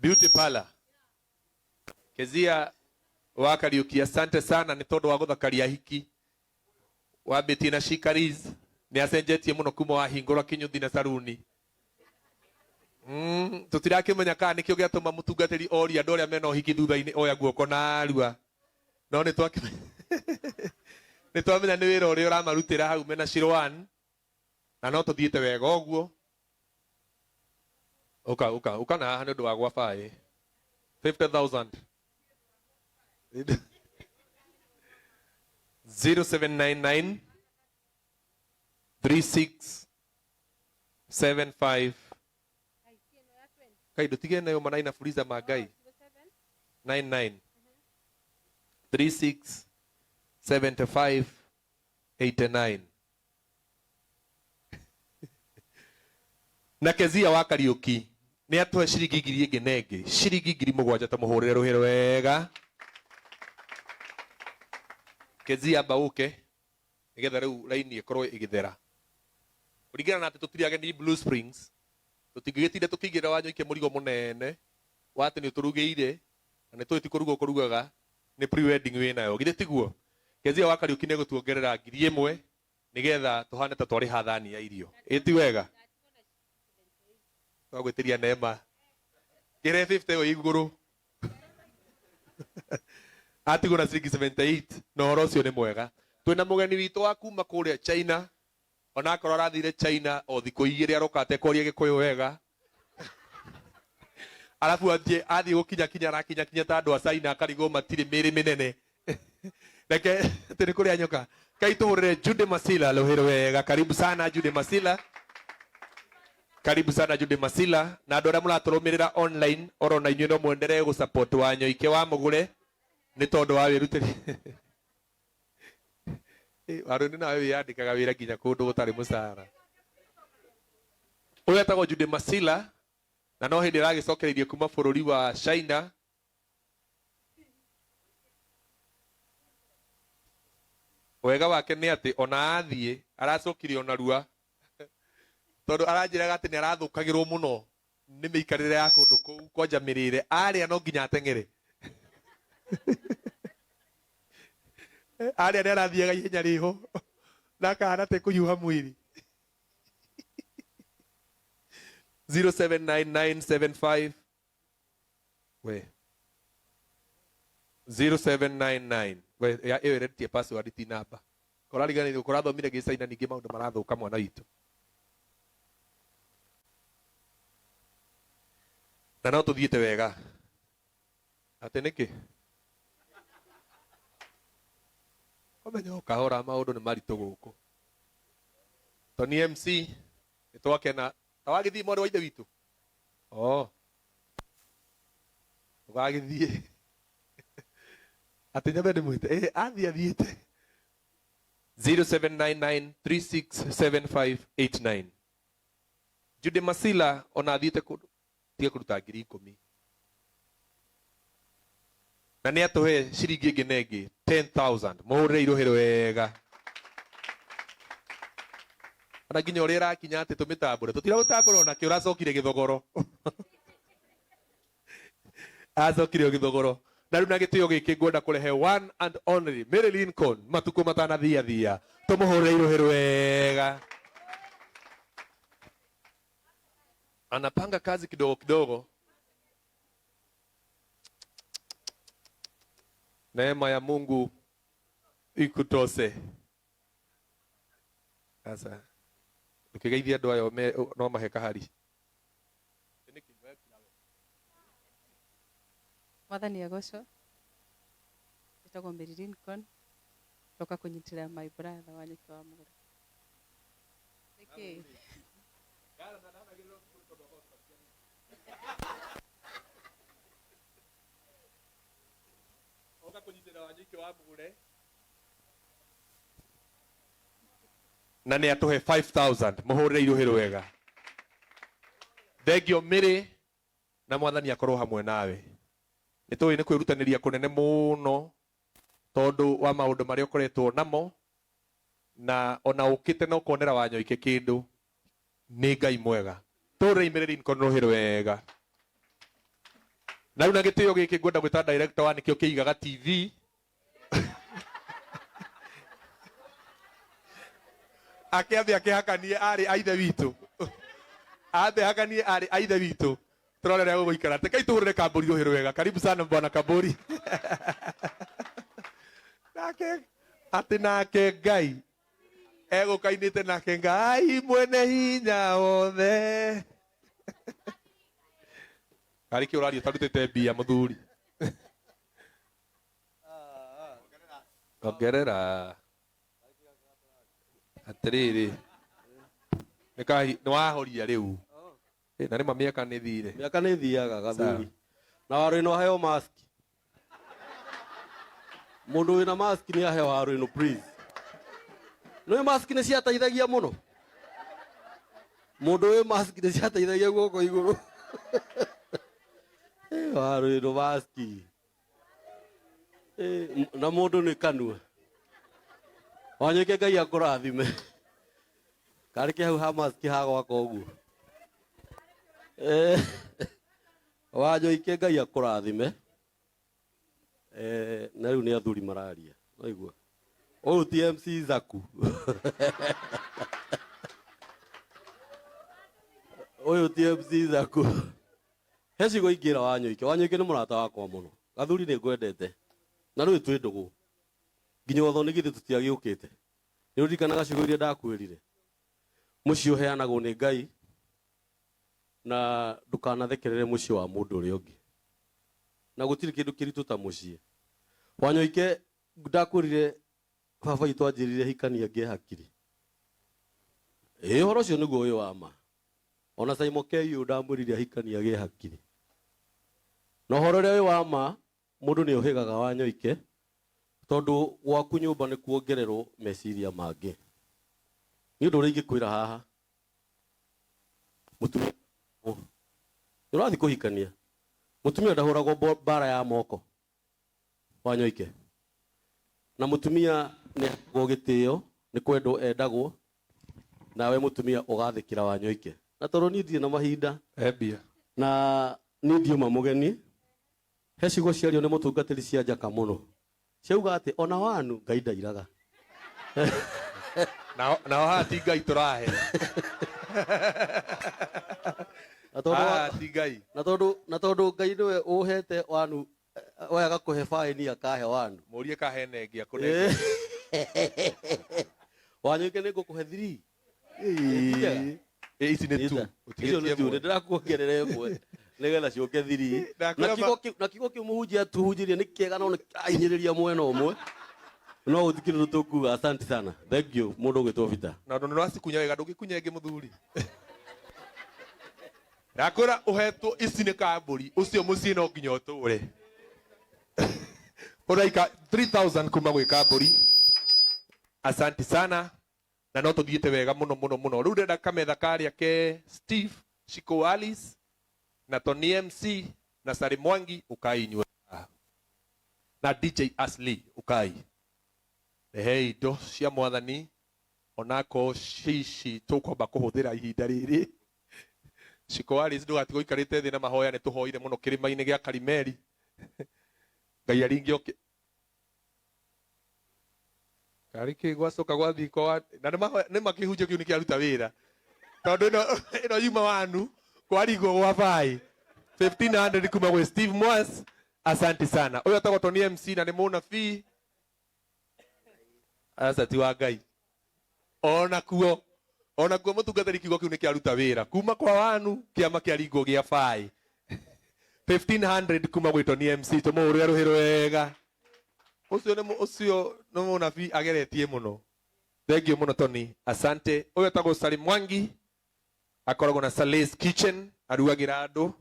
Beauty parlor. Kezia wa Kariuki, asante sana ni tondu wa guthakaria hiki. Wambĩtie na shikaris nĩ acenjetie mũno kuma wahingũra kinyuthi na saruni. Tutirakĩmenya kana nĩkĩo gĩatũma mũtungatĩri oria andũ arĩa mena ũhiki thutha-inĩ oya guoko na arua. No nĩ twamenya nĩ wĩra ũrĩa ũramarutĩra hau mena Shirwan. Na no tũthiĩte wega ũguo. Uka na haha nĩ ũndũ wa gwa baĩ. 50,000. 0799 3675 Kai dutige nayo manaina fuliza magai 99 3675 89 na Kezia wa Kariuki ni atwe ciringi ngiri ĩngĩ na ĩngĩ ciringi ngiri mũgwanja tũmũhũrĩre rũhĩ wega. Kezia bauke nigetha riu laini ikorwo igithera kuringana na ati tutiri ageni Blue Springs tutingĩgĩtinda tukĩigĩra Wanyoike mũrigo mũnene wati nĩ ũtũrugĩire na nĩ tũĩ ti kũruga ũkũrugaga nĩ pre-wedding wĩnayo githĩ tiguo. Kezia wa Kariuki nĩ gũtuongerera ngiri ĩmwe nigetha tuhane ta twarĩ hathani ya irio ĩti wega twagwĩtĩria Neema kĩre 50 ĩyo igũrũ atigwo na ciringi 78 na ũhoro ũcio nĩ mwega. Twĩna mũgeni witũ wa kuma kũrĩa China ona akorwo arathire China o thikũ igĩrĩ arokate kũria Gĩkũyũ wega alafu athiĩ gũkinya arakinya ta andũ a China akarigwo matirĩ mĩrĩ mĩnene reke tĩrĩ kũrĩa nyoka kai tũhũrĩre Jude Masila rũhĩ wega. Karibu sana Jude Masila, karibu sana Jude Masila. Na andũ arĩa mũratũrũmĩrĩra online orona inyuĩ no mwenderee gũsupport Wanyoike wa mũgũre nĩ tondũ wa wĩrutĩri warũni nawe wĩyandĩkaga wĩra nginya kũndũ gũtarĩ mũcara. Ũyũ etagwo Jude Masila na no hĩndĩ ĩragĩcokereirie kuma bũrũri wa China. Wega wake nĩ atĩ ona athiĩ aracokire ona rua tondũ aranjĩraga atĩ nĩ arathũkagĩrwo mũno nĩ mĩikarĩre ya kũndũ kũu kwanja mĩrĩre arĩa no nginya ateng'ere arĩa nĩ arathiaga ihenya rĩho na akahana ta kũhiũha mwĩrĩ. 079975 we 0799 we ĩyo ĩretie password ti namba kũrariganĩrwo kũrathomire Gĩcaina ningĩ maũndũ marathũka mwana witũ. Na no tũthiĩte wega atĩ nĩkĩ omenya ũkahora maũndũ nĩ maritũ gũkũ. Tony MC nĩ twakena ta wagĩthiĩ mwarĩ wa ithe witũ ũgagĩthiĩ atĩ nyambe ndĩmwĩte athiĩte 0799367589 Jude Masila ona athiĩte kũndũ tiga kũruta ngiri 10 na nĩ atũhe ciringi ĩngĩ na ĩngĩ 10,000 mũhũrĩre irũhĩ wega. Ona nginya ũrĩa ĩrakinya atĩ tũmĩtambũre tũtiragũtambũra nakĩo ũracokire Gĩthogoro acokire Gĩthogoro na rĩu na gĩtĩo gĩkĩ ngwenda kũrehe one and only Mary Lincoln matukũ matanathiathia tũmũhũrĩre irũhĩ wega. Anapanga kazi kidogo kidogo. Neema ya Mungu ikutose. Sasa ukigeithia andũ ayo no mahe kahari. Mwathani agocwo njĩtagwo Mbere Lincoln toka Kunyitirira my brother Wanyoike wa mũgũre. Nĩkĩ Kunyitirira Wanyoike wa mũgũre na nĩ atũhe 5,000 mũhũrĩre irũhĩ wega. Thengio Mĩrĩ na Mwathani akorwo hamwe nawe. Nĩ tũĩ nĩ kwĩrutanĩria kũnene mũno tondũ wa maũndũ marĩa ũkoretwo namo na ona ũkĩte na ũkonera Wanyoike kĩndũ nĩ Ngai mwega. Tũrĩ Mĩrĩ Lincoln rũhĩ wega. Na rĩu na gĩtĩo gĩkĩ ngwenda gwĩta director wa nĩkĩo kĩigaga TV. Akĩambe akĩhakanie arĩ aithe witũ. Ambe hakanie arĩ aithe witũ. Tũrorere gũgũikara. Tekai tũhũrĩre Kambũri rũhĩ rwega. Karibu sana bwana Kambũri. Nake Ngai. Egũkainĩte nake Ngai mwene hinya wothe. Karĩ kĩ ũrario tarutĩte mbia mũthuri. Ongerera. Atĩrĩrĩ. Nĩwahoria rĩu. Na nĩ mĩaka nĩ thire. Mĩaka nĩ thiaga gathuri. Na waru ĩno heo mask. Mũndũ wĩna mask nĩ aheo waru ĩno please. Nĩ mask nĩ ciateithagia mũno. Mũndũ wĩ mask nĩ ciateithagia guoko igũrũ. Waru ĩno mask. Na mũndũ nĩ kanua. Wanyoike Ngai akũrathime. Karĩ kĩ hau ha mask ha gwaka ũguo. Wanyoike Ngai akũrathime. Na rĩu nĩ athuri mararia. Waigua. Ũyũ ti MC Zaku. Ũyũ ti MC Zaku. Heci gũingĩra Wanyoike. Wanyoike nĩ mũrata wakwa mũno. Gathuri nĩ ngwendete. Na rĩu twĩ ndũgũ. Nginya watho nĩ githĩ tũtiagĩũkĩte. Nĩ ũririkana gacigo iria ndakwĩrire. Mũciĩ ũheanagwo nĩ Ngai. Na ndũkanathekerere mũciĩ wa mũndũ ũrĩa ũngĩ. Na gũtirĩ kĩndũ kĩritũ ta mũciĩ. Wanyoike ndakwĩrire baba itũ anjĩrire hikania ngĩehakiri. Ũhoro ũcio nĩguo ũyũ wa ma. Ona Simon Keyo ndamwĩrire hikania ngĩehakiri. Na ũhoro ũrĩa ũyũ wa ma mũndũ nĩ ũhĩgaga Wanyoike tondũ gwaku nyũmba nĩ kuongererwo meciria mangĩ. Nĩ ũndũ ũrĩa ingĩkwĩra haha. Mũtumia ũrathiĩ kũhikania. Mũtumia ndahũragwo mbara ya moko. Wanyoike. Na mũtumia nĩ agwo gĩtĩo, nĩ kwendwo endagwo. Nawe mũtumia ũgathĩkĩra Wanyoike. Na tondũ niĩ ndirĩ na mahinda. Ebia. Na niĩ ndiuma mũgeni. He ciugo ciario nĩ mũtungatĩri cia njaka mũno. Ciauga atĩ ona wanu Ngai ndairaga. Nao haha ti Ngai tũrahe. Na tondũ Ngai nĩwe ũhete wanu we agakũhe faini akahe wanu. Mũrie kahe nenge akũnenge. Wanyoike nĩ ngũkũhe 3. Ici nĩ 2. Icio nĩ 2. Ndĩrakuongerera ĩmwe nĩgetha ciũke 3. Na kiugo kĩu mũhunjia tuhunjirie nĩ kĩega no nĩ kĩrahinyĩrĩria mwena ũmwe. No ũthikĩrĩrie tũkuga asante sana. Thank you mũndũ ũgĩtwo Vita. Na ndũ nĩwacikunya wega ndũgĩkunya ĩngĩ mũthuri. Ndakũra ũhetwo ici nĩ Kambũri ũcio mũciĩ no nginya ũtũre. Ũraika 3000 kuma gwĩ Kambũri. Asante sana. Na no tũthiĩte wega mũno mũno mũno. Rĩu ndĩrenda kametha karĩa ke Steve Shiko Alice na Tony MC na Sari Mwangi ukai nywe. Na DJ Asli ukai. Hey indo cia mwathani onako shishi tũkwamba kũhũthĩra ihinda rĩrĩ. Shiko Alice ndũgatigwo ikarĩte thĩ na mahoya nĩ tũhoire mũno kĩrĩma-inĩ gĩa Karimeri. Ngai aringi oke. Karĩ kĩ gwacoka gwathiĩ kwa na nĩ makĩhunjio kĩu nĩ kĩaruta wĩra. Tondũ ĩno yuma wanu kwarigwo gwa bai. 1500 kuma gwĩ Steve Mwas. Asante sana. Ũyũ atagwo Tony MC na nĩ mũnabii. Asati wa Ngai. Ona kuo mũtungatĩri kiugo kĩu nĩ kĩaruta wĩra. Kuma kwa wanu kĩama kĩaringwo gĩa bai. 1500 kuma gwĩ Tony MC tũmũhũrĩre rũhĩ rwega. Ũcio nĩ mũnabii ageretie mũno. Thank you mũno Tony. Asante. Ũyũ atagwo Sari Mwangi. Akoragwo na Sally's Kitchen. Arugagĩra andũ.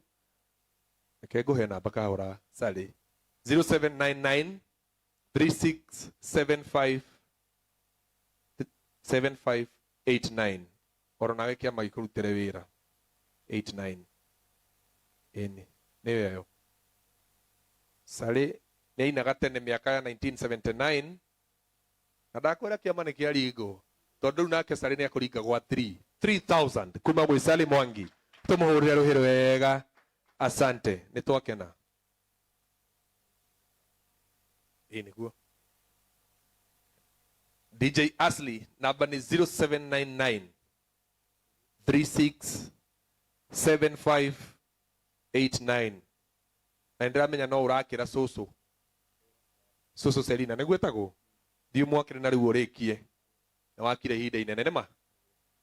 Reke ngũhe namba kahora Sally. 0799 3675 7589. Oro nawe kĩama gĩkũrutĩre wĩra. 89. Ĩni. Nĩwe yo. Sally nĩ ainaga tene mĩaka ya 1979. Na ndakwĩra kĩama nĩ kĩaringwo. Tondũ rĩu nake Sally nĩ akũringa gwa 3000 kuma gwĩ Sally Mwangi. Tũmũhũrĩre rũhĩ rwega. Asante. Nĩ twakena. niguo. DJ Ashley, namba ni 0799 367589. Na ndiramenya no urakira susu Selina nigwetagwo thiu mwakire na riu urikie na wakire hinda inene ma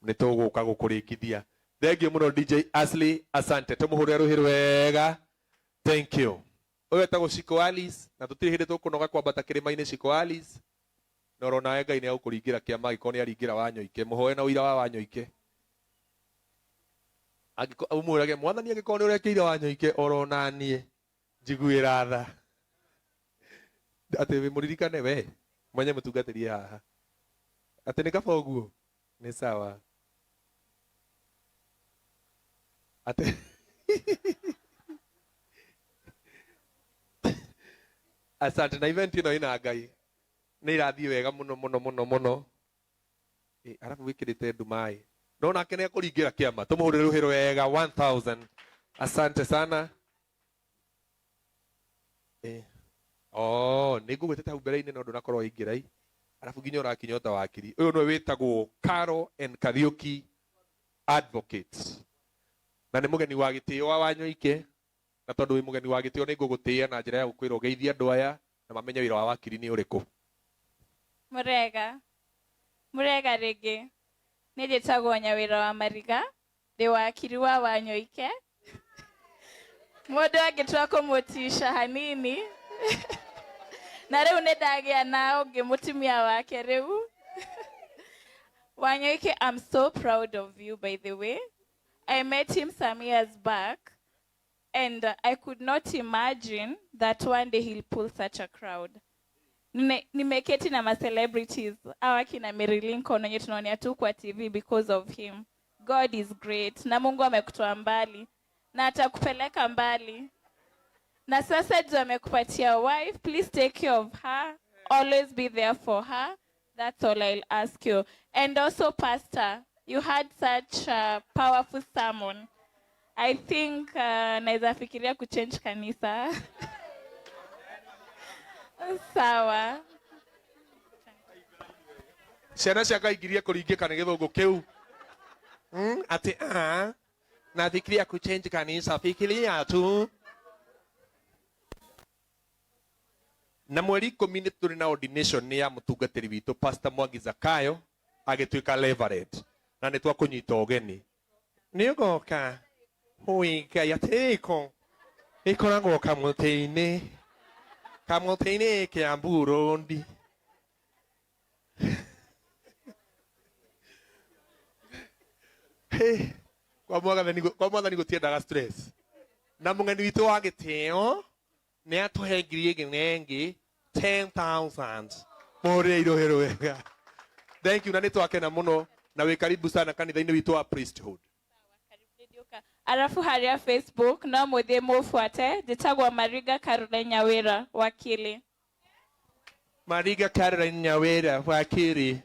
ni tuguka gukurikithia. Thengiũ mũno DJ Ashley, asante, tumuhurire ruhi rwega. Thank you. Uyu etagwo Shiko Alice na tutiri hindi tukunoga kwambata kirima-ini. Shiko Alice na urona we Ngai ni agũkũringira kĩama angĩkorwo nĩ aringira Wanyoike. Mũhoe na ũira wa Wanyoike. Umwĩrage mwathani angĩkorwo nĩ ũrekĩire Wanyoike orona niĩ njiguĩra tha atĩ mũririkane we mwenye mũtungatĩrie haha atĩ nĩ kaba ũguo nĩ sawa atĩ asante na event ĩno ĩna Ngai nĩ irathiĩ wega mũno arabu wĩkĩrĩte ndumai no nake nĩ akũringĩra kĩama. Tũmũhũrĩre rũhĩ rwega 1000. Asante sana. Nĩ ngũgwĩtĩte hau mbere-inĩ no ndũnakorwo ingĩrai arabu nginya ũrakinya ũta wakiri. Ũyũ nĩwe wĩtagwo Carol and Kariuki Advocates na nĩ mũgeni wa gĩtĩo wa Wanyoike, na tondũ wĩ mũgeni wa gĩtĩo nĩ ngũgũtĩĩa na njĩra ya gũkwĩra ũgeithie andũ aya na mamenye wĩra wa wakiri nĩ ũrĩkũ. Murega rĩngĩ nĩ njĩtagwo Nyawĩra wa Mariga, ndĩ wakiri wa Wanyoike. Mũndũ angĩtua kũmũtisha hanini na rĩu nĩ ndagĩa na ũngĩ mũtumia wake rĩu. Wanyoike, I'm so proud of you, by the way. I met him some years back and I could not imagine that one day he'll pull such a crowd. Nimeketi na ma-celebrities hawa kina Mary Lincoln wenye tunaonea tu kwa TV because of him. God is great na Mungu amekutoa mbali na atakupeleka mbali. Na sasa juu amekupatia wife, please take care of her, always be there for her. That's all I'll ask you. And also, Pastor, you had such a powerful sermon. I think naweza fikiria kuchange kanisa. Sawa. Ciana ciaka ingirie kũringĩka nĩ gĩthũngũ kĩu atĩ na fikiria kuchange kanisa, fikiria tu. Na mweri 10 nĩ tũrĩ na ordination ya mũtungatĩri witũ Pastor Mwangi Zakayo agĩtuĩka Reverend na nĩ twakũnyita ũgeni. Nĩ ũgoka Ngai atĩko ĩkoragwo kamũtĩ-inĩ kĩa Burundi. Kwa mwathani gũtiendaga stress. Na mũgeni witũ wa gĩtĩo nĩ atũhe ngiri 10,000. Mũhũrĩre irũhĩ rwega. Thank you na nĩ twakena mũno na wĩ karibu sana kanitha-inĩ witũ wa priesthood. Arafu haria Facebook no mũthie mũfuate, njĩtagwo Mariga Caroline Nyawĩra, wakili. Mariga Caroline Nyawĩra, wakili.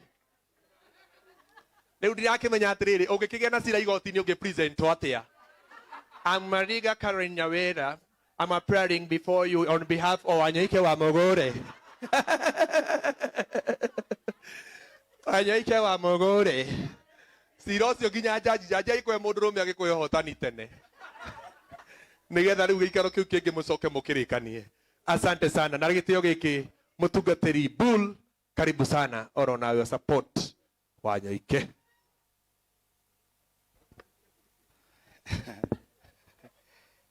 Rĩu ndirakĩmenya atĩrĩrĩ, ũngĩkĩgĩa na cira igoti-inĩ ũngĩ-presentwo atĩa? I'm Mariga Caroline Nyawĩra. I'm appearing before you on behalf of Wanyoike wa Mũgũre. Wanyoike wa Mũgũre. Cira ũcio nginya jaji ikwe mũndũ rũme agĩkũhe ũhotani tene. Nĩgetha rĩu gĩikaro kĩu kĩngĩ mũcoke mũkĩrĩkanie. Asante sana. Na gĩtĩo gĩkĩ mũtungatĩri Bull, karibu sana oro nawe support Wanyoike.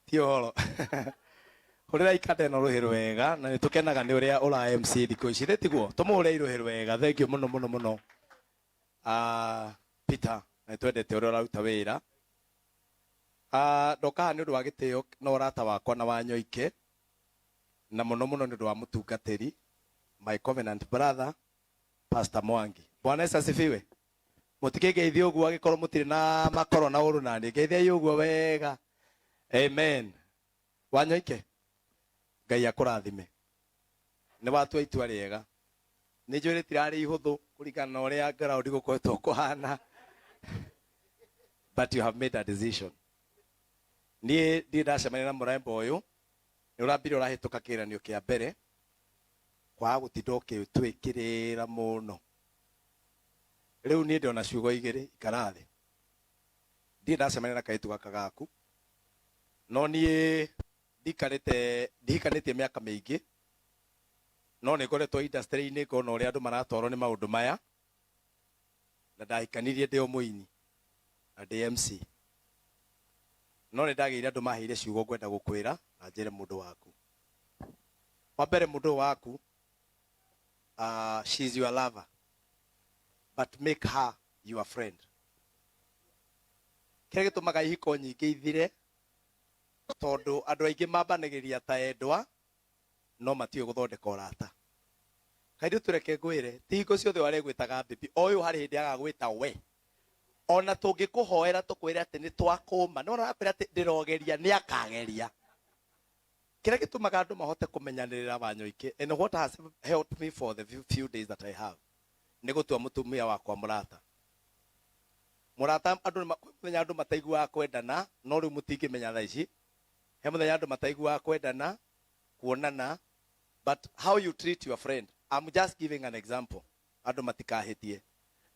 Tiolo. Hurira ikate no ruhi rwega na nitukenaga ni uria ura MC thiko ici retiguo tumuhure iruhi rwega. Thank you muno Peter na twendete uria uruta wira ndoka ni undu wa gitio na urata wakwa na Wanyoike na muno ni undu wa mutungatiri my covenant brother Pastor Mwangi. Bwana Yesu asifiwe. Mutikigeithia uguo agikorwo mutiri na makoro na uru nani geithia uguo wega. Amen. Wanyoike Ngai akũrathime. Nĩ watua itua rĩega. Nĩ njũĩ rĩtirarĩ ihũthũ kũringana na ũrĩa ground gũkoretwo kũhana. But you have made a decision. Niĩ ndacemania na mũrembo ũyũ. Nĩ ũrambire ũrahĩtũka kĩgeranio kĩa mbere. kwa gutinda ukitwikirira muno riu ni ndona ciugo igiri ikarathi ndi ndacemania na kaitu gaka gaku no nie ndikanite miaka mingi no nä ngoretwo industry-inä ngona å rä a andå maratwarwo nä maå ndå maya na ndahikanirie ndä o må ini na ndä MC no nä ndagä ire andå mahä ire ciugo ngwenda gå kwä ra na njä re må ndå waku wa mbere må ndå waku she is your lover but make her your friend kä rä gä tå maga ihiko nyingä ithire tondå andå aingä mambanagä ria ta endwa no matiå gå thondeka å rata kaindä tå reke ngwä re ti hingo ciothe warä gwä taga mbibi o yå harä hä ndä agagwä ta we ona tå ngä kå hoera tå kwä re atä nä twakå ma no rakwä ra atä ndä rogeria nä akageria kä rä a gä tå maga andå mahote kå menyanä rä ra Wanyoike and what has helped me for the few days that I have nä gå tua må tumia wakwa må rata andå må thenya andå mataiguaga kwendana no rä u må tingä menya thaa ici he må thenya andå mataiguaga kwendana kuonana but how you treat your friend I'm just giving an example andå matikahätie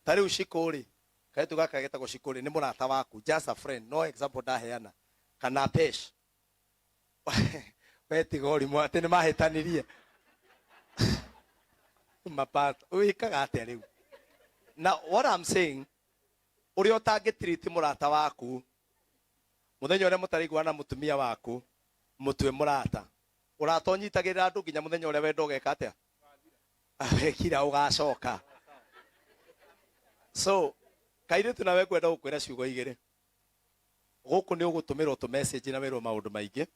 ta rä u cikå rä kaä gaka getagwo cikå rä nä må rata waku just a friend no example ndaheana kana pesh wetiga å rimå atä nä mahätanirie mapata å ikaga atä rä u na what I'm saying å rä a å tangä tiriti må rata waku må thenya å rä a må taraiguana na må tumia waku må tue må rata å rata å nyitagä rä ra andå nginya må thenya å rä a wenda å geka atä a wekira å gacoka so kairä tu nawe kwenda gå kwä ra ciugo igä rä gå kå nä å gå tå mä rwo tå message na wä rwo maå ndå maingä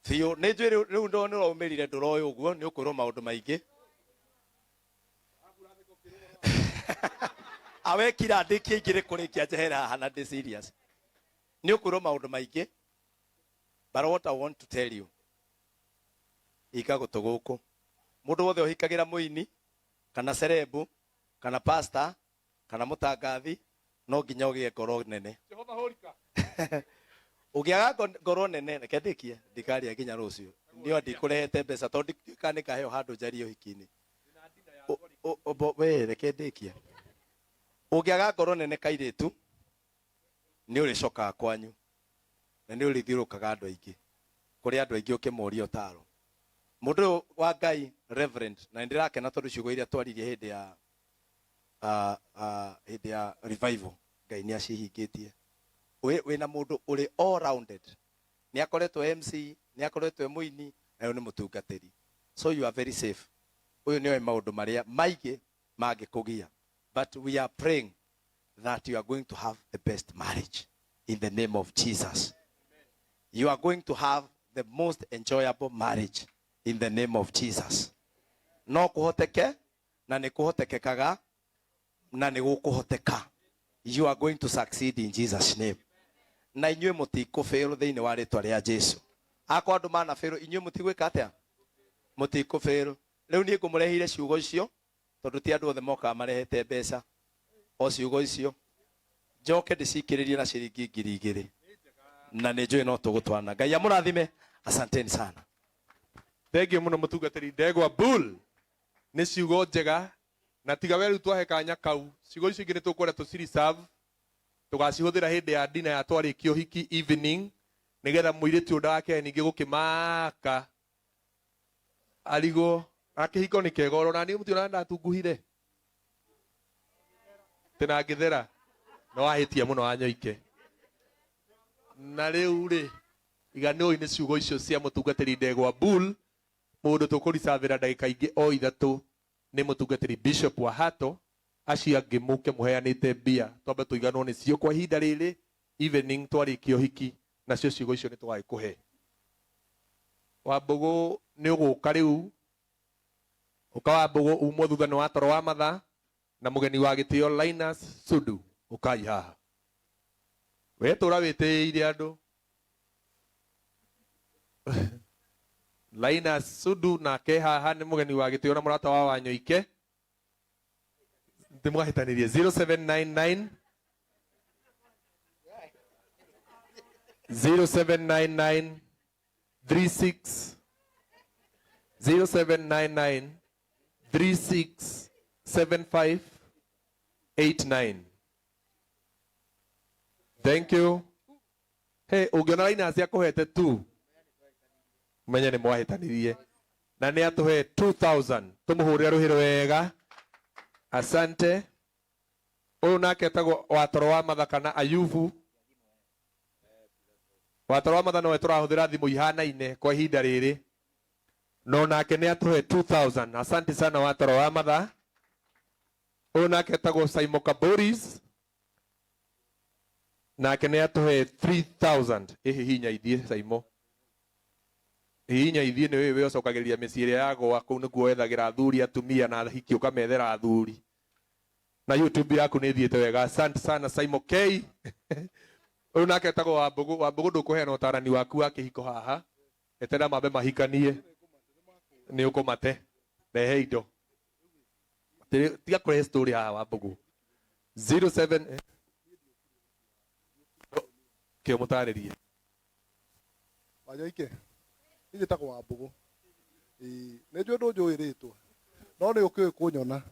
biå nä njå rä u nä raumä rire ndå roä å guo nä å kwä rwo maå ndå maingä awekira ndä kie ingä rä kå rä kia njehera haha na ndä serious nä å kwä rwo maå ndå maingä but what I want to tell you ika gå tå gå kå må ndå wothe å hikagä ra må ini kana cerebu kana pastor kana må tangathi no nginya å gä e ngoro nene å gä aga ngoro nene reke ndä kie ndikaria nginya rå cio nä o ndikå rehete mbeca tondå ndikä nä kaheo handå njarie å hiki-inä we reke ndä kie å gä aga ngoro nene kairä tu nä å rä cokaga kwanyu na nä å rä thiå rå kaga andå aingä kå rä andå aingä å kä moria å taro må ndå å wa Ngai reverend na ndä rakena tondå ciugo iria twaririe hä ndä ya revival Ngai nä acihingä tie wä na må ndå å rä all rounded nä akoretwo MC nä akoretwo må ini na å nä må tungatä ri so you are very safe å yå nä oä maå ndå marä a maingä mangä kå gia but we are praying that you are going to have the best marriage in the name of Jesus. You are going to have the most enjoyable marriage in the name of Jesus. No kuhoteke na ni kuhotekekaga na ni gukuhoteka. You are going to succeed in Jesus name. Na inyuĩ mũtikũfail thĩinĩ wa rĩtwa rĩa Jesu. Akwa andũ mana fail inyuĩ mũtigwĩka atĩa? Mũtikũfail. Rĩu niĩ ngũmũrehire ciugo icio tondũ ti andũ othe mokaga marehete mbeca o ciugo icio. Njoke ndĩcikĩrĩrie na ciringi 2,000 na nĩ njũĩ no tũgũtwarana. Ngai amũrathime. Asanteni sana. Thengio mũno mũtungatĩri Ndegwa Bull nĩ ciugo njega na tiga we rĩu twahe kanya kau ciugo icio ingĩ nĩ tũkwenda tũciriserve tũgacihũthĩra hĩndĩ ya ndina ya twarĩkia ũhiki evening nĩgetha mũirĩtu ndake ningĩ gũkĩmaka arigwo akĩhiko nĩ kega oro na niĩ mũtiona ndatunguhire tena ngĩthera no ahĩtia mũno Wanyoike na rĩu rĩ iga nĩ nĩ ciugo icio cia mũtungatĩri Ndegwa Bull mũndũ tũkũricavĩra ndagĩka ingĩ o ithatũ nĩ mũtungatĩri Bishop wa Hato acio angĩ mũke mũheanĩte mbia twambe tũiganwo nĩcio kwa ihinda rĩrĩ evening twarĩkia ũhiki nacio ciugo icio nĩ tũgagĩkũhe Wambũgũ nĩ ũgũka rĩu ũka Wambũgũ umwo thutha nĩ wa toro wa mathaa na mũgeni wa gĩtĩo Linus Sudu ũkai haha we tũra wĩtĩĩire andũ Linus Sudu nake haha nĩ mũgeni wa gĩtĩo na mũrata wa Wanyoike ndĩmwahĩtanĩrie 0799 36 0799 367589. Thank you. Hey, ungiona laini acia kuhete tu menye ni mwahitanirie na ni atuhe 2000 tumuhurire ruhiro wega. Asante. Uyu nake tagwo watoro wa mathaka na Ayubu. Watoro wa mathaka no turahuthira thimu ihanaine kwa ihinda riri, no nake ni atuhe 2000. Asante sana watoro wa matha. Uyu nake tagwo Saimoka Boris, nake ni atuhe 3000. Hihinya ithie Saimo, hihinya ithie ni wewe ucokagiria miciire yago kuu niguo wethagira athuri atumia na hiki ukamethera athuri na YouTube yaku ni thiete wega. Asante sana Saimo K. Uyu nake tagwo Wambugu ndukuheana utarani waku wa kihiko haha etera mambe mahikanie ni ukumate rehe indo tiga kure story haha Wambugu 07 ke mutaririe Wanyoike ije takwa Wambugu ni njwe ndunjui ritwa no ni ukiwe kunyona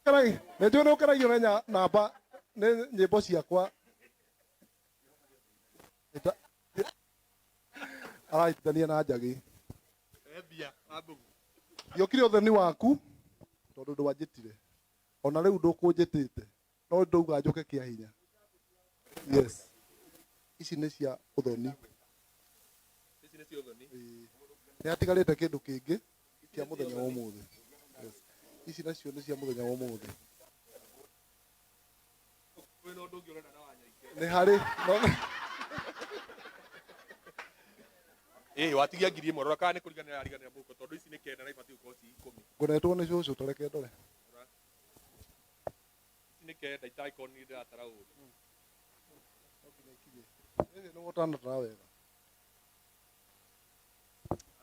karai ne njwe no karai yona namba ne nyimbo ciakwa eta araitithania na njagi ebia Wambugu yokire uthoni waku tondu ndwanjitire ona riu ndukunjitite no ndauga njuke kia hinya. Yes, ici nĩ cia uthoni. ici nĩ cia uthoni nĩ atigarĩte kĩndũ kĩngĩ kĩa mũthenya wa ũmũthĩ. Yes, ici nacio nĩ cia mũthenya wa ũmũthĩ. kwĩna ũndũ ũngĩ ũrenda na Wanyoike nĩ harĩ watigia ngiri ĩmwe rora kana nĩ kũriganĩra ariganĩra mũhuko tondu ici nĩ kenda na ibatiĩ gũkorwo ci 10. ngũnetwo nĩ cũcũ tũreke ndore. Ici nĩ kenda itakorwo nĩ ndĩratara ũru. Ĩĩ nĩ gũtanatara wega.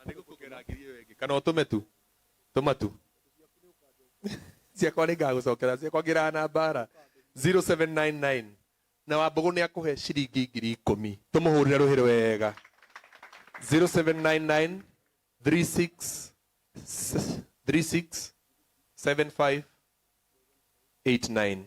Nĩ gũkũgera ngiri ĩyo ĩngĩ kana ũtũme tu tũma tu ciakwa nĩ ngagũcokera ciakwa ngĩraga na mbara 0799 na Wambugu nĩ akũhe ciringi ngiri 10 tũmũhũrĩre rũhĩrĩ wega 0799 367589.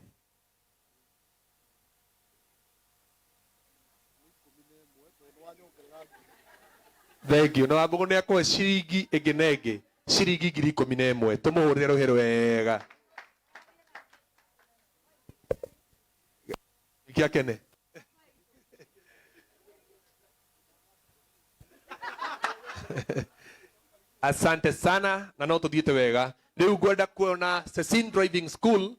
Thank you. Na Wambugu nĩ akũhe ciringi ĩngĩ na ĩngĩ ciringi ngiri 11 tũmũhũrĩre rũhĩrĩ wega. Kia kene. Asante sana na no tuthiete wega. Riu ngwenda kuona Cecine Driving School